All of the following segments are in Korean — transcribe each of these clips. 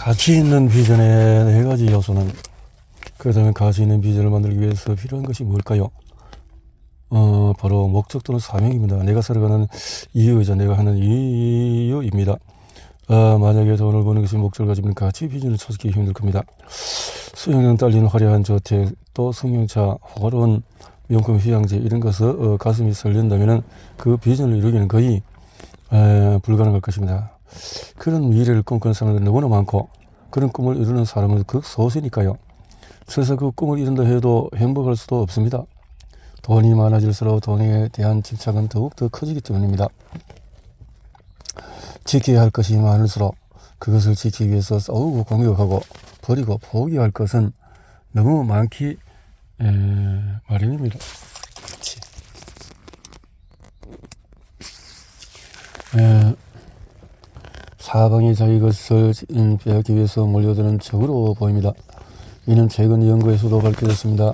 가치 있는 비전의 네 가지 요소는, 그렇다면 가치 있는 비전을 만들기 위해서 필요한 것이 뭘까요? 바로 목적 또는 사명입니다. 내가 살아가는 이유이자 내가 하는 이유입니다. 만약에 돈을 버는 것이 목적을 가지면 가치 비전을 찾기 힘들 겁니다. 수영장 딸린 화려한 저택, 또 승용차, 호화로운 명품 휴양지, 이런 것을 가슴이 설렌다면 그 비전을 이루기는 거의 불가능할 것입니다. 그런 미래를 꿈꾸는 사람들은 너무나 많고, 그런 꿈을 이루는 사람은 극소수니까요. 그래서 그 꿈을 이룬다 해도 행복할 수도 없습니다. 돈이 많아질수록 돈에 대한 집착은 더욱더 커지기 때문입니다. 지켜야 할 것이 많을수록 그것을 지키기 위해서 싸우고 공격하고 버리고 포기할 것은 너무 많기 마련입니다. 사방이 자기 것을 빼앗기 위해서 몰려드는 적으로 보입니다. 이는 최근 연구에서도 밝혀졌습니다.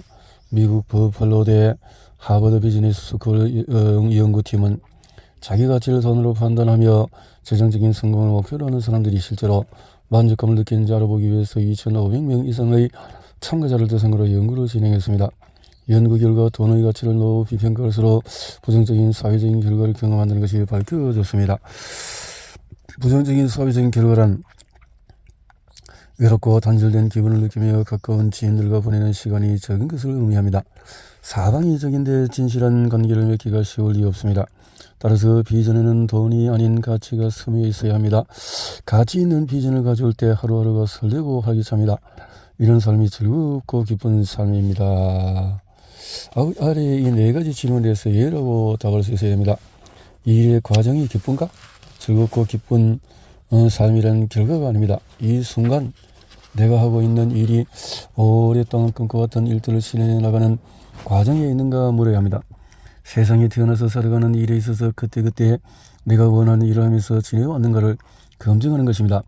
미국 버팔로대 하버드 비즈니스 스쿨 연구팀은 자기 가치를 돈으로 판단하며 재정적인 성공을 목표로 하는 사람들이 실제로 만족감을 느끼는지 알아보기 위해서 2,500명 이상의 참가자를 대상으로 연구를 진행했습니다. 연구 결과 돈의 가치를 높이 평가할수록 부정적인 사회적인 결과를 경험한다는 것이 밝혀졌습니다. 부정적인 사회적인 결과란 외롭고 단절된 기분을 느끼며 가까운 지인들과 보내는 시간이 적은 것을 의미합니다. 사방이 적인데 진실한 관계를 맺기가 쉬울 리 없습니다. 따라서 비전에는 돈이 아닌 가치가 스며 있어야 합니다. 가치 있는 비전을 가져올 때 하루하루가 설레고 활기차입니다. 이런 삶이 즐겁고 기쁜 삶입니다. 아래 이 네 가지 질문에 대해서 예라고 답할 수 있어야 됩니다. 이 일의 과정이 기쁜가? 즐겁고 기쁜 삶이라는 결과가 아닙니다. 이 순간 내가 하고 있는 일이 오랫동안 꿈꿔왔던 일들을 실현해 나가는 과정에 있는가 물어야 합니다. 세상에 태어나서 살아가는 일에 있어서 그때그때 내가 원하는 일을 하면서 지내왔는가를 검증하는 것입니다.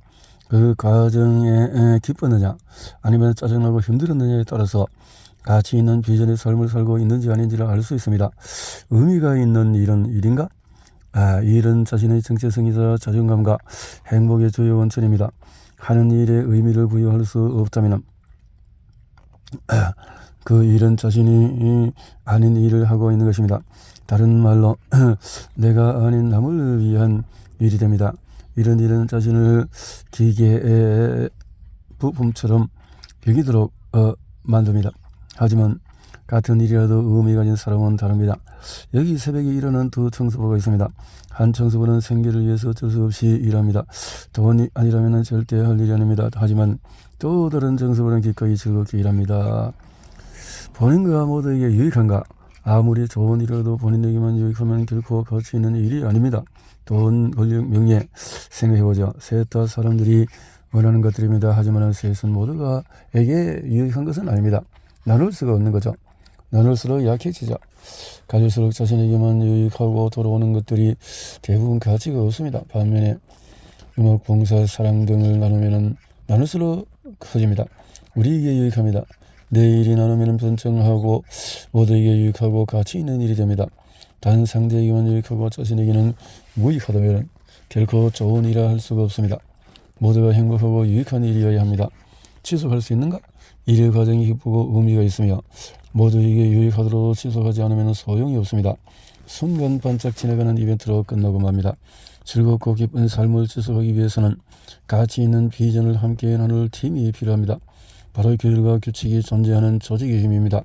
그 과정에 기뻤느냐 아니면 짜증나고 힘들었느냐에 따라서 가치 있는 비전의 삶을 살고 있는지 아닌지를 알 수 있습니다. 의미가 있는 일은 일인가? 이 일은 자신의 정체성이자 자존감과 행복의 주요 원천입니다. 하는 일에 의미를 부여할 수 없다면 그 일은 자신이 아닌 일을 하고 있는 것입니다. 다른 말로 내가 아닌 남을 위한 일이 됩니다. 이런 일은 자신을 기계의 부품처럼 여기도록 만듭니다. 하지만 같은 일이라도 의미가 있는 사람은 다릅니다. 여기 새벽에 일어나는 두 청소부가 있습니다. 한 청소부는 생계를 위해서 어쩔 수 없이 일합니다. 돈이 아니라면 절대 할 일이 아닙니다. 하지만 또 다른 청소부는 기꺼이 즐겁게 일합니다. 본인과 모두에게 유익한가? 아무리 좋은 일이라도 본인에게만 유익하면 결코 가치 있는 일이 아닙니다. 돈, 권력, 명예 생각해보죠. 셋 다 사람들이 원하는 것들입니다. 하지만 셋은 모두가 에게 유익한 것은 아닙니다. 나눌 수가 없는 거죠. 나눌수록 약해지죠. 가질수록 자신에게만 유익하고 돌아오는 것들이 대부분 가치가 없습니다. 반면에 음악, 봉사, 사랑 등을 나누면 나눌수록 커집니다. 우리에게 유익합니다. 내 일이 나누면 번창하고 모두에게 유익하고 가치 있는 일이 됩니다. 단 상대에게만 유익하고 자신에게는 무익하다면 결코 좋은 일을 할 수가 없습니다. 모두가 행복하고 유익한 일이어야 합니다. 지속할 수 있는가? 일의 과정이 기쁘고 의미가 있으며 모두에게 유익하도록 지속하지 않으면 소용이 없습니다. 순간 반짝 지나가는 이벤트로 끝나고 맙니다. 즐겁고 기쁜 삶을 지속하기 위해서는 가치 있는 비전을 함께 나눌 팀이 필요합니다. 바로 규율과 규칙이 존재하는 조직의 힘입니다.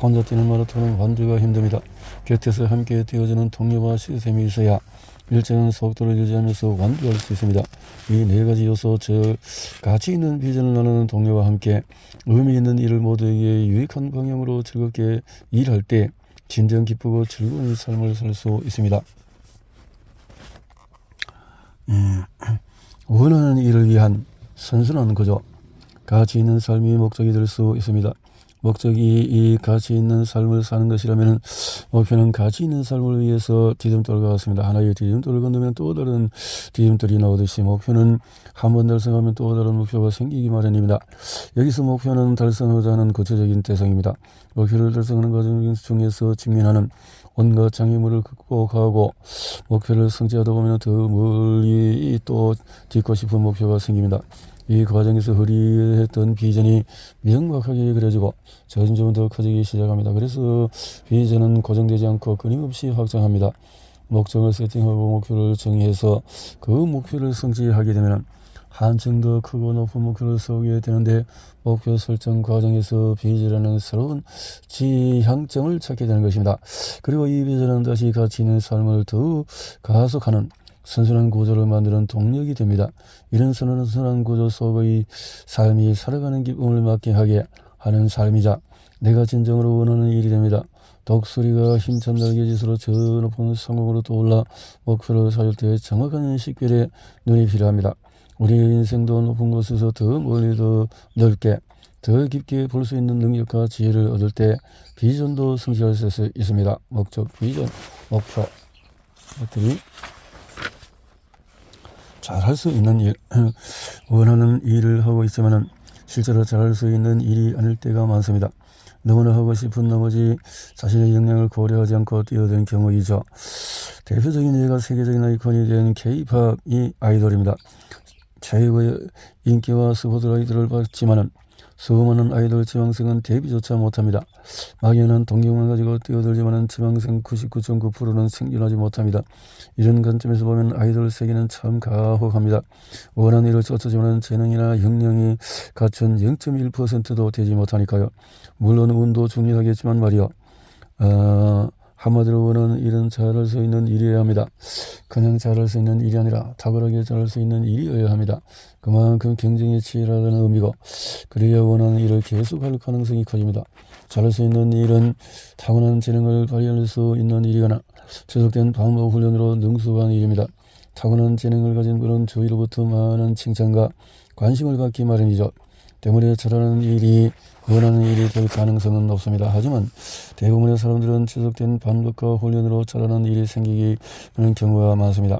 혼자 뛰는 마라톤은 완주가 힘듭니다. 곁에서 함께 뛰어주는 동료와 시스템이 있어야 일정한 속도를 유지하면서 완주할 수 있습니다. 이 네 가지 요소, 즉 가치 있는 비전을 나누는 동료와 함께 의미 있는 일을 모두에게 유익한 방향으로 즐겁게 일할 때 진정 기쁘고 즐거운 삶을 살 수 있습니다. 원하는 일을 위한 선순환 구조, 가치 있는 삶이 목적이 될 수 있습니다. 목적이 이 가치 있는 삶을 사는 것이라면 목표는 가치 있는 삶을 위해서 디딤돌과 같습니다. 하나의 디딤돌을 건너면 또 다른 디딤돌이 나오듯이 목표는 한 번 달성하면 또 다른 목표가 생기기 마련입니다. 여기서 목표는 달성하고자 하는 구체적인 대상입니다. 목표를 달성하는 과정 중에서 직면하는 온갖 장애물을 극복하고 목표를 성취하다 보면 더 멀리 또 딛고 싶은 목표가 생깁니다. 이 과정에서 허리했던 비전이 명확하게 그려지고 점점 더 커지기 시작합니다. 그래서 비전은 고정되지 않고 끊임없이 확장합니다. 목적을 세팅하고 목표를 정의해서 그 목표를 성취하게 되면 한층 더 크고 높은 목표를 세우게 되는데, 목표 설정 과정에서 비전이라는 새로운 지향점을 찾게 되는 것입니다. 그리고 이 비전은 다시 가치 있는 삶을 더 가속하는 선순환 구조를 만드는 동력이 됩니다. 이런 선순환 구조 속의 삶이 살아가는 기쁨을 맡게 하게 하는 삶이자 내가 진정으로 원하는 일이 됩니다. 독수리가 힘찬 날개짓으로 저 높은 상공으로 떠올라 목표를 찾을 때 정확한 식별에 눈이 필요합니다. 우리의 인생도 높은 곳에서 더 멀리 더 넓게 더 깊게 볼 수 있는 능력과 지혜를 얻을 때 비전도 성취할 수 있습니다. 목적, 비전, 목표, 것들이 잘할 수 있는 일, 원하는 일을 하고 있지만 실제로 잘할 수 있는 일이 아닐 때가 많습니다. 너무나 하고 싶은 나머지 자신의 역량을 고려하지 않고 뛰어든 경우이죠. 대표적인 예가 세계적인 아이콘이 된 K-팝이 아이돌입니다. 최고의 인기와 스포트라이트를 받지만은 수많은 아이돌 지망생은 데뷔조차 못합니다. 막연한 동경만 가지고 뛰어들지만은 지망생 99.9%는 생존하지 못합니다. 이런 관점에서 보면 아이돌 세계는 참 가혹합니다. 원하는 일을 쫓아지만은 재능이나 역량이 갖춘 0.1%도 되지 못하니까요. 물론 운도 중요하겠지만 말이요. 한마디로 원하는 일은 잘할 수 있는 일이어야 합니다. 그냥 잘할 수 있는 일이 아니라 탁월하게 잘할 수 있는 일이어야 합니다. 그만큼 경쟁에 치열하다는 의미고, 그래야 원하는 일을 계속할 가능성이 커집니다. 잘할 수 있는 일은 타고난 재능을 발휘할 수 있는 일이거나 지속된 반복 훈련으로 능숙한 일입니다. 타고난 재능을 가진 분은 주위로부터 많은 칭찬과 관심을 받기 마련이죠. 때문에 잘하는 일이 원하는 일이 될 가능성은 높습니다. 하지만 대부분의 사람들은 지속된 반복과 훈련으로 잘하는 일이 생기기 하는 경우가 많습니다.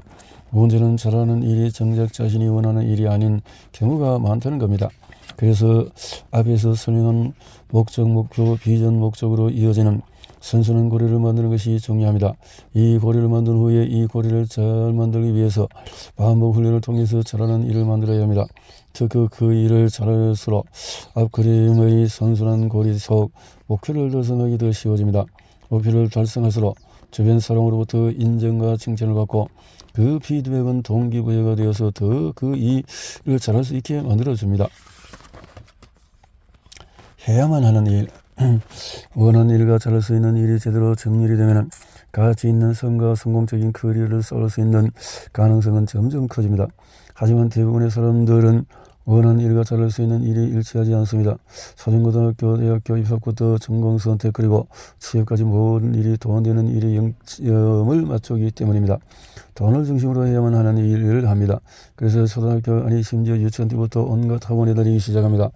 문제는 잘하는 일이 정작 자신이 원하는 일이 아닌 경우가 많다는 겁니다. 그래서 앞에서 설명한 목적, 목표, 비전, 목적으로 이어지는 선순환 고리를 만드는 것이 중요합니다. 이 고리를 만든 후에 이 고리를 잘 만들기 위해서 반복 훈련을 통해서 잘하는 일을 만들어야 합니다. 특히 그 일을 잘할수록 앞그림의 선순환 고리 속 목표를 달성하기 더 쉬워집니다. 목표를 달성할수록 주변 사람으로부터 인정과 칭찬을 받고 그 피드백은 동기부여가 되어서 더 그 일을 잘할 수 있게 만들어줍니다. 해야만 하는 일, 원하는 일과 잘할 수 있는 일이 제대로 정렬이 되면 가치 있는 삶과 성공적인 커리어를 쌓을 수 있는 가능성은 점점 커집니다. 하지만 대부분의 사람들은 원하는 일과 잘할 수 있는 일이 일치하지 않습니다. 초중고등학교, 대학교 입학부터 전공 선택 그리고 취업까지 모든 일이 돈 되는 일에 0점을 맞추기 때문입니다. 돈을 중심으로 해야만 하는 일을 합니다. 그래서 초등학교 아니 심지어 유치원 때부터 온갖 학원에 다니기 시작합니다.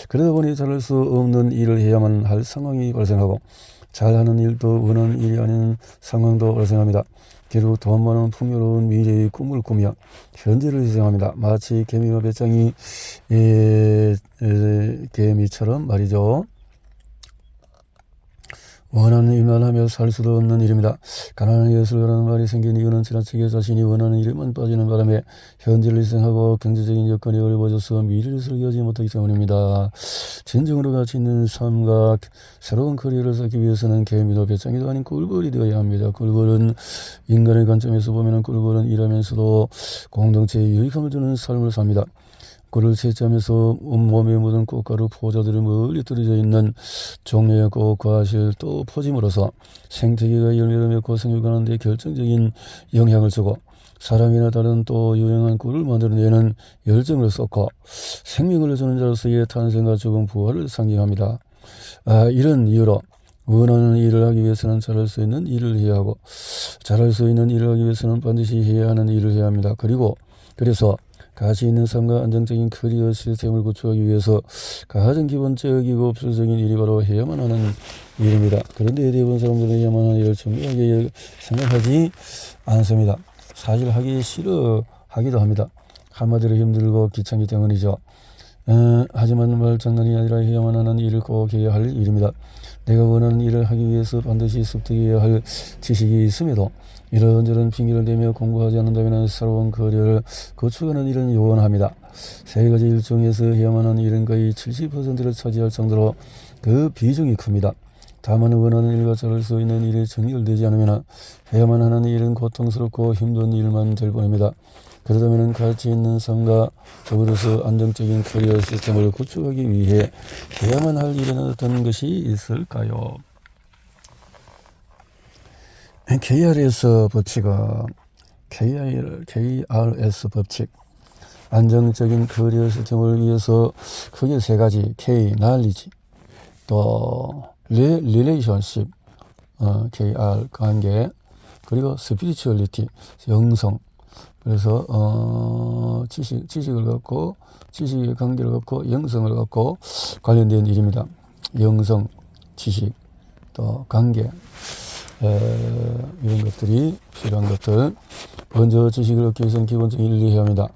그러다 보니 잘할 수 없는 일을 해야만 할 상황이 발생하고 잘하는 일도 원하는 일이 아닌 상황도 발생합니다. 결국 돈 많은 풍요로운 미래의 꿈을 꾸며 현재를 희생합니다. 마치 개미와 배짱이 개미처럼 말이죠. 원하는 일만 하며 살 수도 없는 일입니다. 가난한 예술가라는 말이 생긴 이유는 지나치게 자신이 원하는 일에만 빠지는 바람에 현재를 희생하고 경제적인 여건이 어려워져서 미래를 설계하지 못하기 때문입니다. 진정으로 가치 있는 삶과 새로운 커리어를 쌓기 위해서는 개미도 배짱이도 아닌 꿀벌이 되어야 합니다. 꿀벌은 인간의 관점에서 보면 꿀벌은 일하면서도 공동체에 유익함을 주는 삶을 삽니다. 꿀을 채취하면서 온몸에 묻은 꽃가루 포자들이 멀리 떨어져 있는 종류의 꽃, 과실 또 포짐으로써 생태계가 열매를 맺고 생육하는 데 결정적인 영향을 주고 사람이나 다른 또 유용한 꿀을 만들어내는 열정을 쏟고 생명을 주는 자로서의 탄생과 죽음, 부활을 상징합니다. 이런 이유로 원하는 일을 하기 위해서는 잘할 수 있는 일을 해야 하고 잘할 수 있는 일을 하기 위해서는 반드시 해야 하는 일을 해야 합니다. 그래서 가치 있는 삶과 안정적인 커리어 시스템을 구축하기 위해서 가장 기본적이고 필수적인 일이 바로 해야만 하는 일입니다. 그런데 대부분 사람들은 해야만 하는 일을 중요하게 생각하지 않습니다. 사실 하기 싫어하기도 합니다. 한마디로 힘들고 귀찮기 때문이죠. 하지만 말장난이 아니라 해야만 하는 일을 꼭 해야 할 일입니다. 내가 원하는 일을 하기 위해서 반드시 습득해야 할 지식이 있음에도 이런저런 핑계를 대며 공부하지 않는다면 새로운 커리어를 구축하는 일은 요원합니다. 세 가지 일 중에서 해야만 하는 일은 거의 70%를 차지할 정도로 그 비중이 큽니다. 다만 원하는 일과 자를 수 있는 일이 정렬되지 않으면 해야만 하는 일은 고통스럽고 힘든 일만 될 뿐입니다. 그러다면 가치 있는 삶과 더불어서 안정적인 커리어 시스템을 구축하기 위해 해야만 할 일은 어떤 것이 있을까요? KRS 법칙 안정적인 커리어 시스템을 위해서 크게 세 가지 K, knowledge, 또 relationship, KR, 관계, 그리고 spirituality, 영성. 그래서 지식을 갖고 지식의 관계를 갖고 영성을 갖고 관련된 일입니다. 영성, 지식, 또 관계, 이런 것들이 필요한 것들. 먼저 지식을 얻기 위해서는 기본적인 일을 해야 합니다.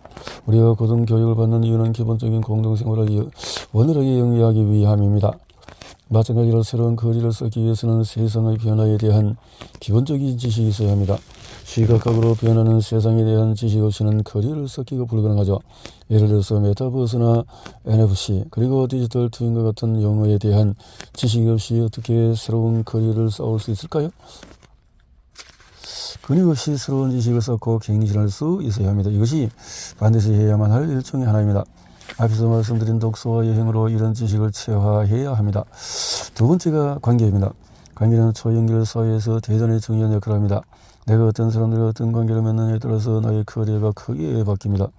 우리가 고등교육을 받는 이유는 기본적인 공동생활을 원활하게 영위하기 위함입니다. 마찬가지로 새로운 거리를 쌓기 위해서는 세상의 변화에 대한 기본적인 지식이 있어야 합니다. 시각각으로 변하는 세상에 대한 지식 없이는 거리를 쌓기가 불가능하죠. 예를 들어서 메타버스나 NFC 그리고 디지털 트윈과 같은 용어에 대한 지식이 없이 어떻게 새로운 거리를 쌓을 수 있을까요? 끊임없이 새로운 지식을 쌓고 갱신할 수 있어야 합니다. 이것이 반드시 해야만 할 일 중에 하나입니다. 앞에서 말씀드린 독서와 여행으로 이런 지식을 체화해야 합니다. 두 번째가 관계입니다. 관계는 초연결 사회에서 대단히 중요한 역할을 합니다. 내가 어떤 사람들과 어떤 관계를 맺느냐에 따라서 나의 커리어가 크게 바뀝니다.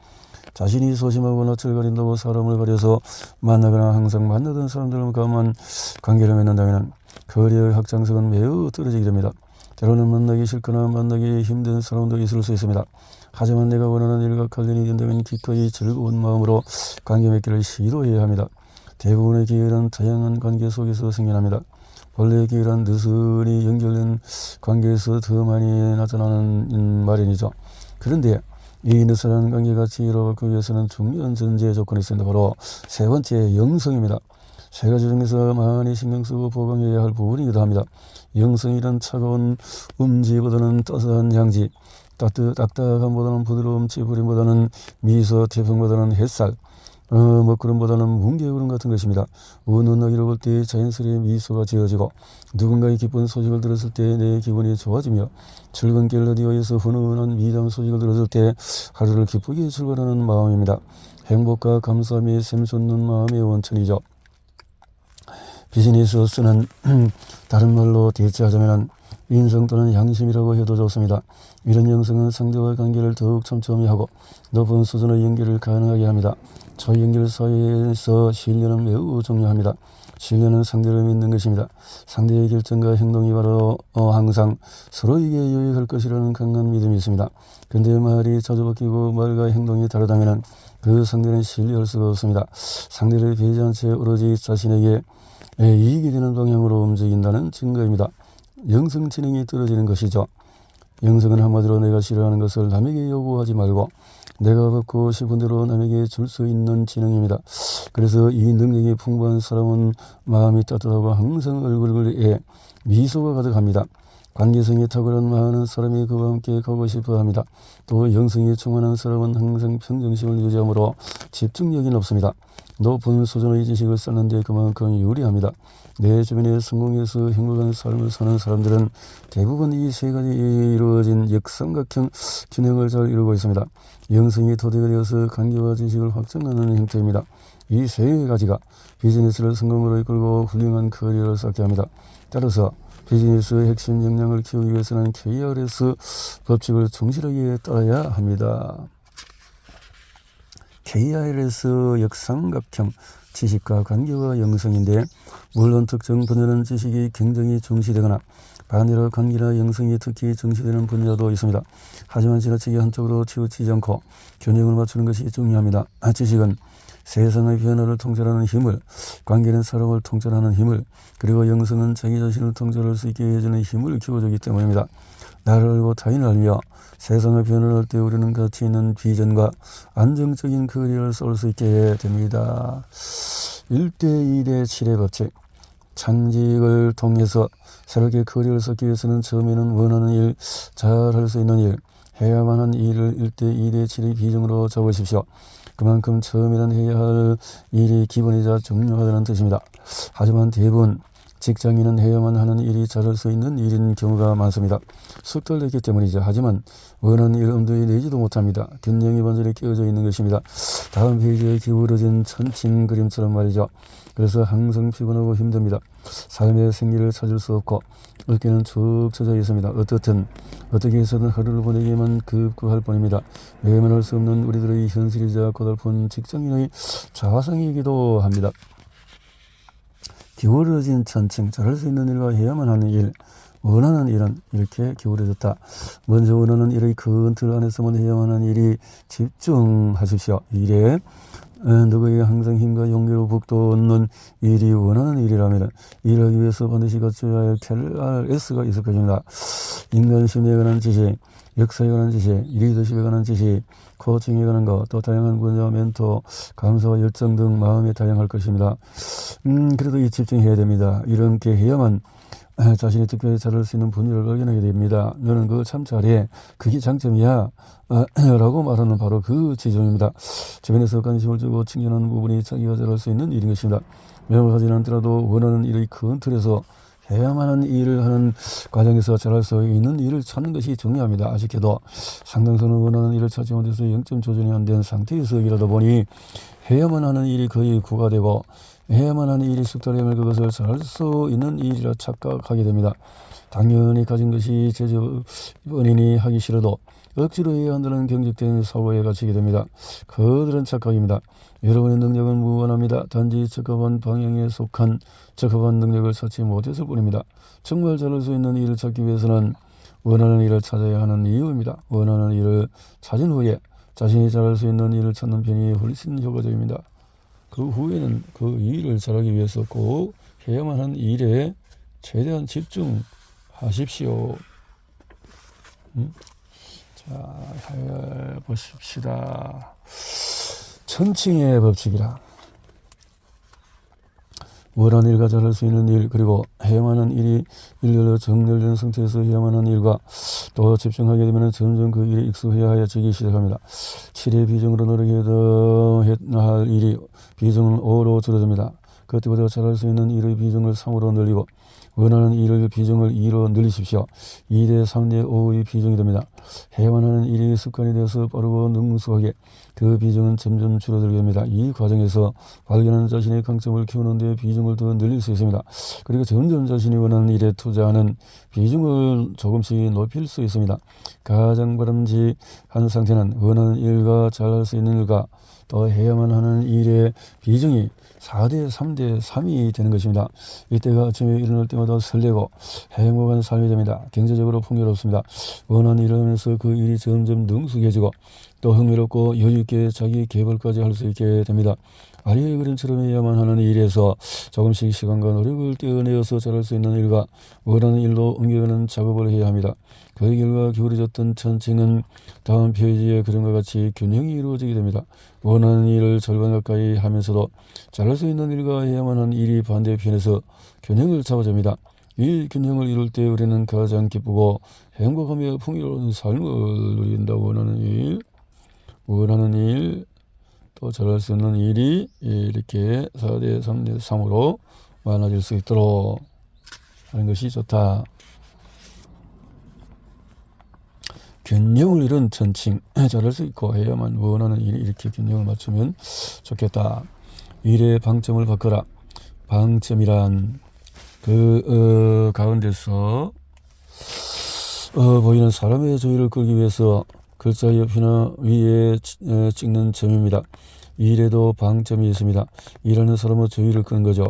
자신이 소심하고 낯을 가린다고 사람을 가려서 만나거나 항상 만나던 사람들과만 관계를 맺는다면 커리어의 확장성은 매우 떨어지게 됩니다. 때로는 만나기 싫거나 만나기 힘든 사람도 있을 수 있습니다. 하지만 내가 원하는 일과 관련이 된다면 기꺼이 즐거운 마음으로 관계 맺기를 시도해야 합니다. 대부분의 기회는 다양한 관계 속에서 생겨납니다. 본래의 기회란 느슨히 연결된 관계에서 더 많이 나타나는 마련이죠. 그런데 이 느슨한 관계가 지혜로 바꾸기 위해서는 중요한 전제 조건이 있습니다. 바로 세 번째, 영성입니다. 세 가지 중에서 많이 신경 쓰고 보강해야 할 부분이기도 합니다. 영성이란 차가운 음지보다는 따스한 향지, 딱딱함보다는 부드러움, 찌푸림보다는 미소, 태풍보다는 햇살, 먹구름보다는 뭉게구름 같은 것입니다. 우는 아기를 볼 때 자연스레 미소가 지어지고 누군가의 기쁜 소식을 들었을 때 내 기분이 좋아지며 출근길 라디오에서 훈훈한 미담 소식을 들었을 때 하루를 기쁘게 출발하는 마음입니다. 행복과 감사함이 샘솟는 마음의 원천이죠. 비즈니스는 다른 말로 대체하자면 인성 또는 양심이라고 해도 좋습니다. 이런 영성은 상대와 관계를 더욱 촘촘히 하고 높은 수준의 연결을 가능하게 합니다. 초연결 사회에서 신뢰는 매우 중요합니다. 신뢰는 상대를 믿는 것입니다. 상대의 결정과 행동이 바로 항상 서로에게 유익할 것이라는 강한 믿음이 있습니다. 근데 말이 자주 바뀌고 말과 행동이 다르다면 그 상대는 신뢰할 수가 없습니다. 상대를 배제한 채 오로지 자신에게 이익이 되는 방향으로 움직인다는 증거입니다. 영성 지능이 떨어지는 것이죠. 영성은 한마디로 내가 싫어하는 것을 남에게 요구하지 말고 내가 받고 싶은 대로 남에게 줄 수 있는 지능입니다. 그래서 이 능력이 풍부한 사람은 마음이 따뜻하고 항상 얼굴에 미소가 가득합니다. 관계성이 탁월한 많은 사람이 그와 함께 가고 싶어 합니다. 또 영성이 충만한 사람은 항상 평정심을 유지하므로 집중력이 높습니다. 높은 수준의 지식을 쌓는 데 그만큼 유리합니다. 내 주변에 성공해서 행복한 삶을 사는 사람들은 대부분 이 세 가지 이루어진 역삼각형 균형을 잘 이루고 있습니다. 영성이 토대가 되어서 관계와 지식을 확장하는 형태입니다. 이 세 가지가 비즈니스를 성공으로 이끌고 훌륭한 커리어를 쌓게 합니다. 따라서 비즈니스의 핵심 역량을 키우기 위해서는 KRS 법칙을 충실하게 따라야 합니다. KRS 역삼각형 지식과 관계와 영성인데 물론 특정 분야는 지식이 굉장히 중시되거나 반대로 관계나 영성이 특히 중시되는 분야도 있습니다. 하지만 지나치게 한쪽으로 치우치지 않고 균형을 맞추는 것이 중요합니다. 지식은 세상의 변화를 통찰하는 힘을, 관계는 사람을 통찰하는 힘을, 그리고 영성은 자기 자신을 통찰할 수 있게 해주는 힘을 키워주기 때문입니다. 나를 알고 타인을 알며 세상의 변화를 할 때 우리는 가치 있는 비전과 안정적인 커리어를 쏠 수 있게 됩니다. 1대1의 7의 법칙. 창직을 통해서 새롭게 커리어를 쌓기 위해서는 처음에는 원하는 일, 잘할 수 있는 일, 해야만 한 일을 1대1의 7의 비중으로 잡으십시오. 그만큼 처음에는 해야 할 일이 기본이자 중요하다는 뜻입니다. 하지만 대부분 직장인은 해야만 하는 일이 잘할 수 있는 일인 경우가 많습니다. 숙달됐기 때문이죠. 하지만 원하는 일 엄두에 내지도 못합니다. 균형이 완전히 깨어져 있는 것입니다. 다음 페이지에 기울어진 천칭 그림처럼 말이죠. 그래서 항상 피곤하고 힘듭니다. 삶의 생기를 찾을 수 없고 어깨는 축 처져 있습니다. 어떻게 해서든 하루를 보내기만 급급할 뿐입니다. 외면할 수 없는 우리들의 현실이자 고달픈 직장인의 자화상이기도 합니다. 기울어진 천칭, 잘할 수 있는 일과 해야만 하는 일, 원하는 일은 이렇게 기울어졌다. 먼저 원하는 일의 큰 틀 안에서만 해야만 하는 일이 집중하십시오. 일에 누구에게 항상 힘과 용기로 북돋는 일이 원하는 일이라면 일하기 위해서 반드시 갖춰야 할 KRS가 있을 것입니다. 인간 심리에 관한 지식, 역사에 관한 지식, 리더십에 관한 지식, 코칭에 관한 것, 또 다양한 분야, 멘토, 감사와 열정 등 마음이 다양할 것입니다. 그래도 이 집중해야 됩니다. 이렇게 해야만 자신이 특별히 잘할 수 있는 분야를 발견하게 됩니다. 너는 그거 참 잘해. 그게 장점이야. 라고 말하는 바로 그 지점입니다. 주변에서 관심을 주고 칭찬하는 부분이 자기가 잘할 수 있는 일인 것입니다. 명확하지는 않더라도 원하는 일의 큰 틀에서 해야만 하는 일을 하는 과정에서 잘할 수 있는 일을 찾는 것이 중요합니다. 아쉽게도 상당수는 원하는 일을 찾지 못해서 0점 조절이 안 된 상태에서 일하다 보니 해야만 하는 일이 거의 구가되고 해야만 하는 일이 숙달되면 그것을 잘할 수 있는 일이라 착각하게 됩니다. 당연히 가진 것이 제적 본인이 하기 싫어도 억지로 해야 한다는 경직된 사고에 갇히게 됩니다. 그들은 착각입니다. 여러분의 능력은 무한합니다. 단지 적합한 방향에 속한 적합한 능력을 찾지 못했을 뿐입니다. 정말 잘할 수 있는 일을 찾기 위해서는 원하는 일을 찾아야 하는 이유입니다. 원하는 일을 찾은 후에 자신이 잘할 수 있는 일을 찾는 편이 훨씬 효과적입니다. 그 후에는 그 일을 잘하기 위해서 꼭 해야만 하는 일에 최대한 집중하십시오. 자, 해보십시다. 천칭의 법칙이라. 원하는 일과 잘할 수 있는 일, 그리고 해야만 하는 일이 일렬로 정렬된 상태에서 해야만 하는 일과 또 집중하게 되면 점점 그 일에 익숙해지기 시작합니다. 7의 비중으로 노력해야 할 일이 비중은 5로 줄어듭니다. 그때보다 잘할 수 있는 일의 비중을 3으로 늘리고 원하는 일의 비중을 2로 늘리십시오. 2대 3대 5의 비중이 됩니다. 해야만 하는 일이 습관이 되어서 빠르고 능숙하게 그 비중은 점점 줄어들게 됩니다. 이 과정에서 발견하는 자신의 강점을 키우는 데 비중을 더 늘릴 수 있습니다. 그리고 점점 자신이 원하는 일에 투자하는 비중을 조금씩 높일 수 있습니다. 가장 바람직한 상태는 원하는 일과 잘할 수 있는 일과 또 해야만 하는 일의 비중이 4대 3대 3이 되는 것입니다. 이때가 아침에 일어날 때마다 설레고 행복한 삶이 됩니다. 경제적으로 풍요롭습니다. 원하는 일을 하면서 그 일이 점점 능숙해지고 또 흥미롭고 여유있게 자기 개발까지 할 수 있게 됩니다. 아리의 그림처럼 해야만 하는 일에서 조금씩 시간과 노력을 떼어내어서 잘할 수 있는 일과 원하는 일로 옮겨가는 작업을 해야 합니다. 그 결과 기울어졌던 천칭은 다음 페이지의 그림과 같이 균형이 이루어지게 됩니다. 원하는 일을 절반 가까이 하면서도 잘할 수 있는 일과 해야만 하는 일이 반대편에서 균형을 잡아줍니다. 이 균형을 이룰 때 우리는 가장 기쁘고 행복하며 풍요로운 삶을 누린다. 원하는 일, 또 잘할 수 있는 일이 이렇게 4대 3대 3으로 많아질 수 있도록 하는 것이 좋다. 균형을 이룬 천칭, 잘할 수 있고 해야만 원하는 일이 이렇게 균형을 맞추면 좋겠다. 일의 방점을 바꿔라. 방점이란 그 가운데서 보이는 사람의 주의를 끌기 위해서 글자 옆이나 위에 찍는 점입니다. 일에도 방점이 있습니다. 일하는 사람의 주의를 끄는 거죠.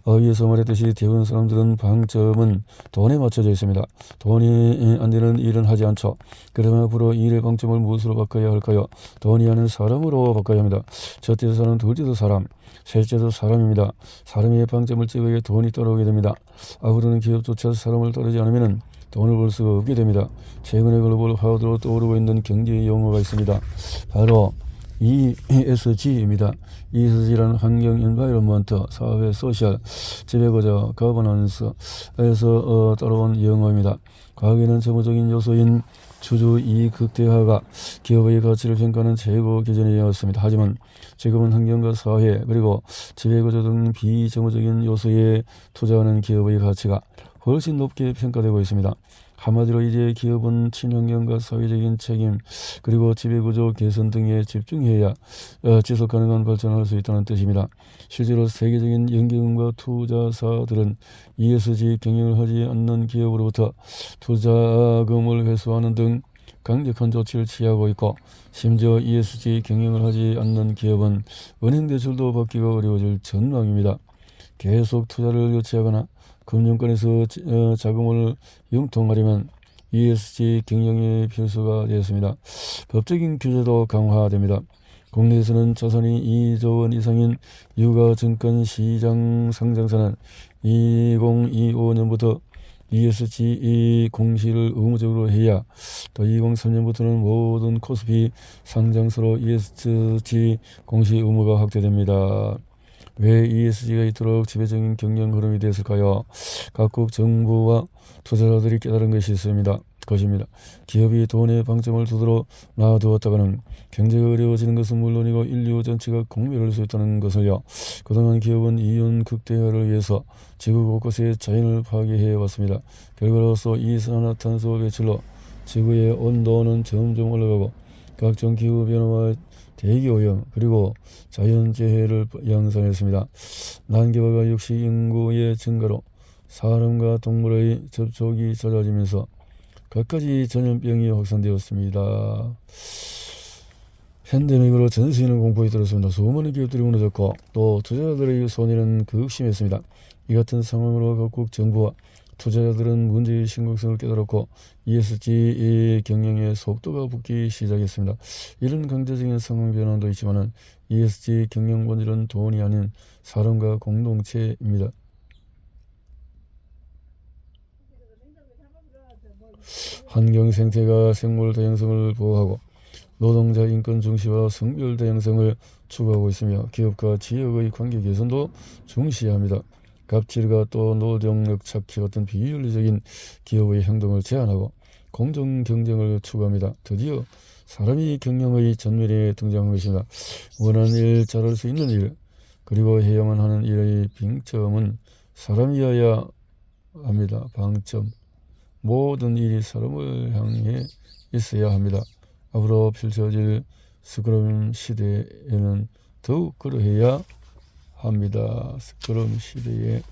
위에서 말했듯이 대부분 사람들은 방점은 돈에 맞춰져 있습니다. 돈이 안 되는 일은 하지 않죠. 그러면 앞으로 일의 방점을 무엇으로 바꿔야 할까요? 돈이 아닌 사람으로 바꿔야 합니다. 첫째도 사람, 둘째도 사람, 셋째도 사람입니다. 사람의 방점을 찍어야 돈이 따라오게 됩니다. 앞으로는 기업조차 사람을 따르지 않으면 돈을 벌 수가 없게 됩니다. 최근에 글로벌 하우드로 떠오르고 있는 경제 용어가 있습니다. 바로 ESG입니다. ESG라는 환경, 인바이러먼트, 사회, 소셜, 지배구조, 거버넌스에서 따라온 영어입니다. 과거에는 재무적인 요소인 주주 이익 극대화가 기업의 가치를 평가하는 최고 기준이었습니다. 하지만 지금은 환경과 사회 그리고 지배구조 등 비재무적인 요소에 투자하는 기업의 가치가 훨씬 높게 평가되고 있습니다. 한마디로 이제 기업은 친환경과 사회적인 책임 그리고 지배구조 개선 등에 집중해야 지속가능한 발전을 할 수 있다는 뜻입니다. 실제로 세계적인 연기금과 투자사들은 ESG 경영을 하지 않는 기업으로부터 투자금을 회수하는 등 강력한 조치를 취하고 있고, 심지어 ESG 경영을 하지 않는 기업은 은행 대출도 받기가 어려워질 전망입니다. 계속 투자를 유치하거나 금융권에서 자금을 융통하려면 ESG 경영이 필수가 되었습니다. 법적인 규제도 강화됩니다. 국내에서는 자산이 2조 원 이상인 유가증권시장 상장사는 2025년부터 ESG 공시를 의무적으로 해야, 또 2023년부터는 모든 코스피 상장사로 ESG 공시 의무가 확대됩니다. 왜 ESG가 이토록 지배적인 경영 흐름이 되었을까요? 각국 정부와 투자자들이 깨달은 것입니다. 기업이 돈에 방점을 두드러 놔두었다가는 경제가 어려워지는 것은 물론이고 인류 전체가 공멸할 수 있다는 것을요. 그동안 기업은 이윤 극대화를 위해서 지구 곳곳에 자연을 파괴해 왔습니다. 결과로서 이산화탄소 배출로 지구의 온도는 점점 올라가고 각종 기후변화와 대기오염 그리고 자연재해를 양산했습니다. 난개발과 육식 인구의 증가로 사람과 동물의 접촉이 잦아지면서 갖가지 전염병이 확산되었습니다. 팬데믹으로 전 세계는 공포에 들었습니다. 수많은 기업들이 무너졌고 또 투자자들의 손해는 극심했습니다. 이 같은 상황으로 각국 정부와 투자자들은 문제의 심각성을 깨달았고 ESG 경영의 속도가 붙기 시작했습니다. 이런 강제적인 상황 변화도 있지만 ESG 경영 본질은 돈이 아닌 사람과 공동체입니다. 환경 생태가 생물 다양성을 보호하고 노동자 인권 중시와 성별 다양성을 추구하고 있으며 기업과 지역의 관계 개선도 중시합니다. 갑질과 또 노동력 착취 같은 비윤리적인 기업의 행동을 제한하고 공정 경쟁을 추구합니다. 드디어 사람이 경영의 전면에 등장한 것입니다. 원하는 일, 잘할 수 있는 일, 그리고 해야만 하는 일의 빙점은 사람이어야 합니다. 방점. 모든 일이 사람을 향해 있어야 합니다. 앞으로 펼쳐질 스크럼 시대에는 더욱 그러해야 합니다. 스크럼 시대에